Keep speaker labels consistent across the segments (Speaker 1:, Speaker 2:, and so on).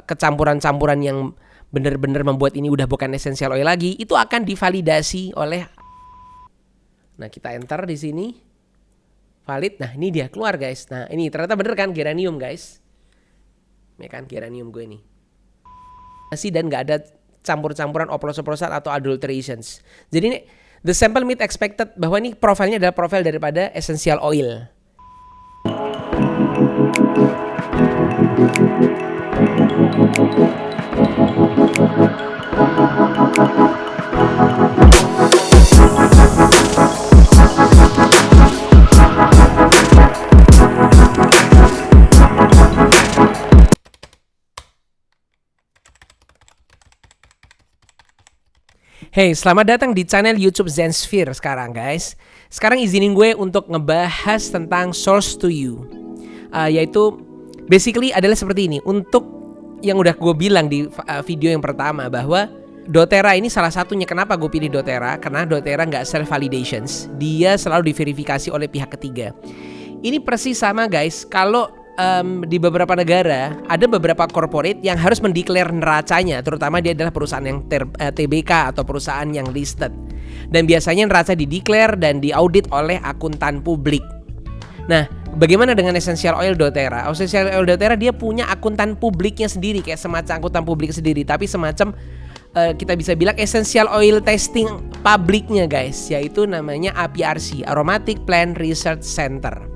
Speaker 1: kecampuran-campuran yang benar-benar membuat ini udah bukan essential oil lagi, itu akan divalidasi oleh. Nah, kita enter di sini. Valid. Nah, ini dia keluar, guys. Nah, ini ternyata bener kan geranium, guys. Ya kan geranium gue nih. Dan nggak ada campur-campuran oplos-oplosan atau adulterations. Jadi ini the sample meet expected bahwa ini profilnya adalah profil daripada essential oil. Hey, selamat datang di channel YouTube Zensphere sekarang, guys. Sekarang izinin gue untuk ngebahas tentang source to you, yaitu basically adalah seperti ini. Untuk yang udah gue bilang di video yang pertama bahwa doTERRA ini salah satunya kenapa gue pilih doTERRA, karena doTERRA nggak self validations, dia selalu diverifikasi oleh pihak ketiga. Ini persis sama, guys, kalau di beberapa negara ada beberapa corporate yang harus mendeklar neracanya, terutama dia adalah perusahaan yang TBK atau perusahaan yang listed. Dan biasanya neraca dideklar dan diaudit oleh akuntan publik. Nah, bagaimana dengan essential oil doTERRA? Essential oil doTERRA dia punya akuntan publiknya sendiri, kayak semacam akuntan publik sendiri, tapi semacam kita bisa bilang essential oil testing publiknya, guys, yaitu namanya APRC, Aromatic Plant Research Center.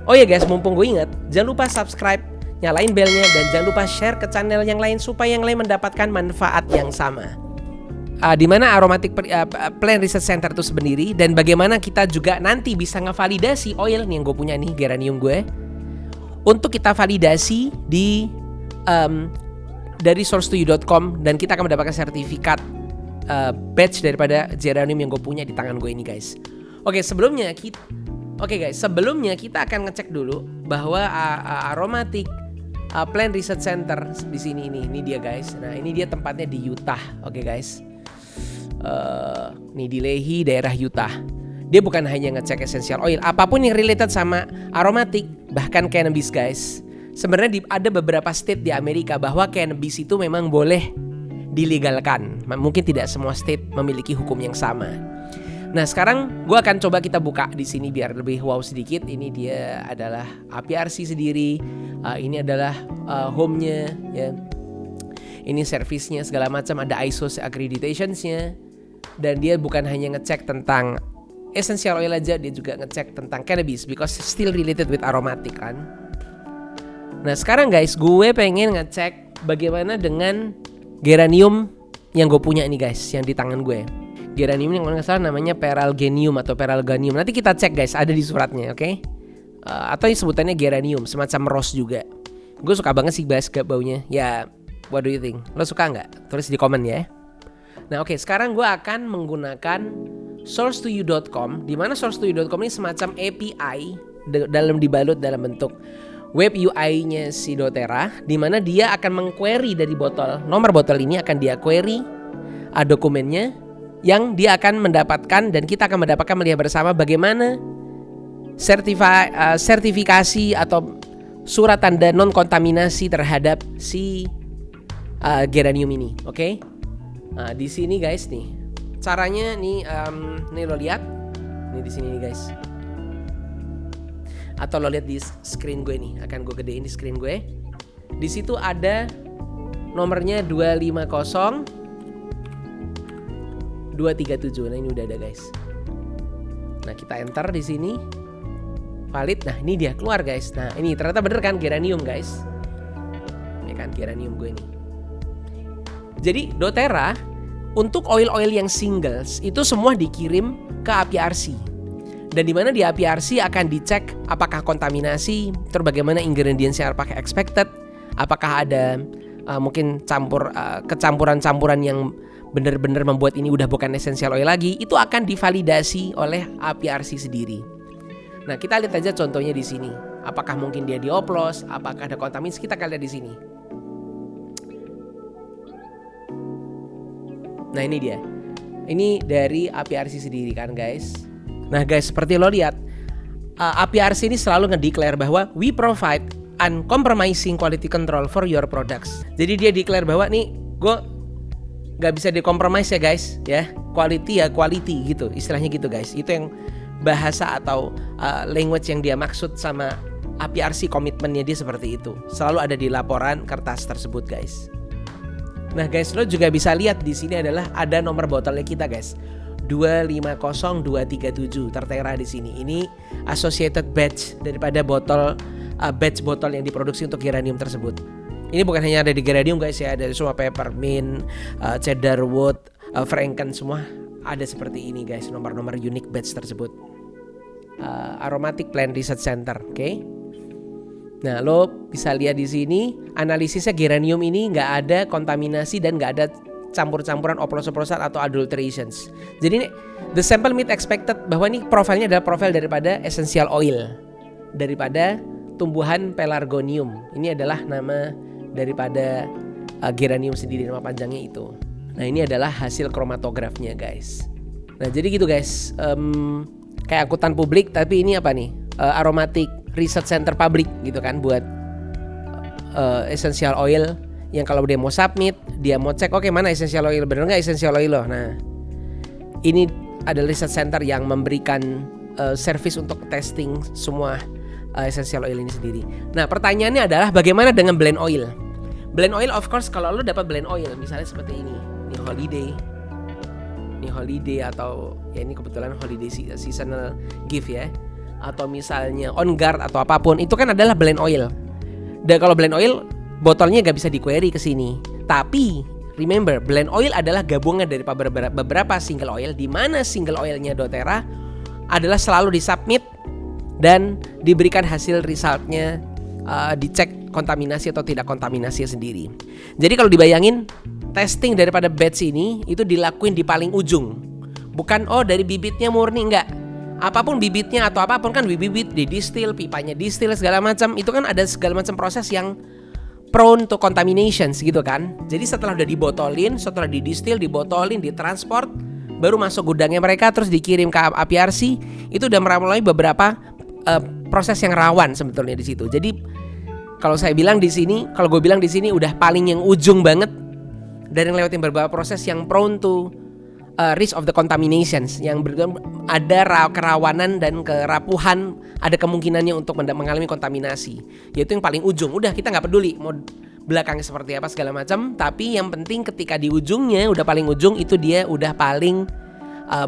Speaker 1: Oh ya, guys, mumpung gue ingat, jangan lupa subscribe, nyalain belnya, dan jangan lupa share ke channel yang lain supaya yang lain mendapatkan manfaat yang sama. Di mana Aromatic Plant Research Center itu sendiri, dan bagaimana kita juga nanti bisa ngevalidasi oil nih yang gue punya nih, geranium gue, untuk kita validasi di dari source2you.com, dan kita akan mendapatkan sertifikat batch daripada geranium yang gue punya di tangan gue ini, guys. Oke, guys, sebelumnya kita akan ngecek dulu bahwa Aromatic Plant Research Center di sini ini dia, guys. Nah, ini dia tempatnya di Utah. Oke, guys. Nih di Lehi, daerah Utah. Dia bukan hanya ngecek essential oil, apapun yang related sama aromatic, bahkan cannabis, guys. Sebenarnya ada beberapa state di Amerika bahwa cannabis itu memang boleh dilegalkan. Mungkin tidak semua state memiliki hukum yang sama. Nah, sekarang gue akan coba kita buka di sini biar lebih wow sedikit. Ini dia adalah APRC sendiri. Ini adalah home-nya, ya. Ini servisnya segala macam, ada ISO accreditations-nya. Dan dia bukan hanya ngecek tentang essential oil aja, dia juga ngecek tentang cannabis because still related with aromatic kan. Nah, sekarang, guys, gue pengen ngecek bagaimana dengan geranium yang gue punya ini, guys, yang di tangan gue. Geranium yang kalau nggak salah namanya Peralgenium atau Peralganium. Nanti kita cek, guys, ada di suratnya, oke? Atau yang sebutannya geranium, semacam rose juga. Gue suka banget sih bahas baunya. Ya, what do you think? Lo suka nggak? Tulis di komen ya. Nah, oke, sekarang gue akan menggunakan source2you.com, di mana source2you.com ini semacam API dibalut dalam bentuk web UI-nya si doTERRA, di mana dia akan mengquery dari botol. Nomor botol ini akan dia query dokumennya, yang dia akan mendapatkan, dan kita akan mendapatkan melihat bersama bagaimana sertifikasi atau surat tanda non kontaminasi terhadap si geranium ini, oke? Nah, di sini, guys, nih caranya nih, nih lo lihat, nih di sini nih, guys. Atau lo lihat di screen gue nih, akan gue gedein di screen gue. Di situ ada nomornya 250 237. Nah, ini udah ada, guys. Nah, kita enter di sini. Valid. Nah, ini dia keluar, guys. Nah, ini ternyata bener kan geranium, guys. Ya kan geranium gue nih. Jadi doTERRA untuk oil-oil yang singles itu semua dikirim ke APRC. Dan di mana di APRC akan dicek apakah kontaminasi, terus bagaimana ingredientsnya, apakah expected, apakah ada mungkin kecampuran-campuran yang benar-benar membuat ini udah bukan essential oil lagi, itu akan divalidasi oleh APRC sendiri. Nah, kita lihat aja contohnya di sini. Apakah mungkin dia dioplos, apakah ada kontaminasi, kita akan lihat di sini. Nah, ini dia. Ini dari APRC sendiri kan, guys. Nah guys, seperti lo lihat, APRC ini selalu nge-declare bahwa we provide uncompromising quality control for your products. Jadi dia declare bahwa nih, gue gak bisa di-compromise ya guys, ya quality ya quality gitu, istilahnya gitu guys. Itu yang bahasa atau language yang dia maksud sama APRC, komitmennya dia seperti itu. Selalu ada di laporan kertas tersebut guys. Nah guys, lo juga bisa lihat di sini adalah ada nomor botolnya kita guys. 250237 tertera di sini. Ini associated batch daripada batch botol yang diproduksi untuk geranium tersebut. Ini bukan hanya ada di geranium guys ya, ada semua peppermint, cedarwood, franken, semua ada seperti ini guys, nomor-nomor unique batch tersebut. Aromatic Plant Research Center, oke? Nah, lo bisa lihat di sini analisisnya geranium ini nggak ada kontaminasi dan nggak ada campur-campuran oplos-oplosan atau adulterations. Jadi the sample meet expected bahwa ini profilnya adalah profil daripada essential oil daripada tumbuhan pelargonium. Ini adalah nama daripada geranium sendiri, nama panjangnya itu. Nah ini adalah hasil kromatografnya guys. Nah jadi gitu guys, kayak akuntan publik tapi ini apa nih, aromatic research center public gitu kan, buat essential oil yang kalau dia mau submit, dia mau cek oke, mana essential oil, bener nggak essential oil loh. Nah ini adalah research center yang memberikan service untuk testing semua essential oil ini sendiri. Nah pertanyaannya adalah bagaimana dengan blend oil? Blend oil of course kalau lo dapat blend oil misalnya seperti ini holiday atau ya ini kebetulan holiday seasonal gift ya, atau misalnya on guard atau apapun, itu kan adalah blend oil. Dan kalau blend oil botolnya gak bisa di-query ke sini. Tapi remember, blend oil adalah gabungan dari beberapa single oil, di mana single oilnya doTERRA adalah selalu disubmit dan diberikan hasil resultnya, dicek kontaminasi atau tidak kontaminasi sendiri. Jadi kalau dibayangin, testing daripada batch ini itu dilakuin di paling ujung. Bukan dari bibitnya murni, enggak. Apapun bibitnya atau apapun kan bibit didistil, pipanya distil segala macam, itu kan ada segala macam proses yang prone to contaminations gitu kan. Jadi setelah udah dibotolin, setelah didistil, dibotolin, ditransport, baru masuk gudangnya mereka terus dikirim ke APRC, itu udah melalui beberapa proses yang rawan sebetulnya di situ. Jadi kalau saya bilang di sini, kalau gue bilang di sini udah paling yang ujung banget dari ngelewatin beberapa proses yang prone to risk of the contaminations, yang ada kerawanan dan kerapuhan, ada kemungkinannya untuk mengalami kontaminasi. Yaitu yang paling ujung. Udah kita nggak peduli mau belakangnya seperti apa segala macam, tapi yang penting ketika di ujungnya udah paling ujung itu dia udah paling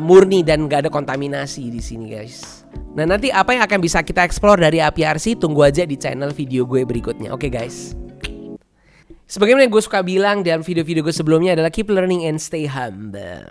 Speaker 1: murni dan nggak ada kontaminasi di sini guys. Nah nanti apa yang akan bisa kita explore dari APRC, tunggu aja di channel video gue berikutnya. Oke guys. Sebagaimana gue suka bilang dalam video-video gue sebelumnya adalah keep learning and stay humble.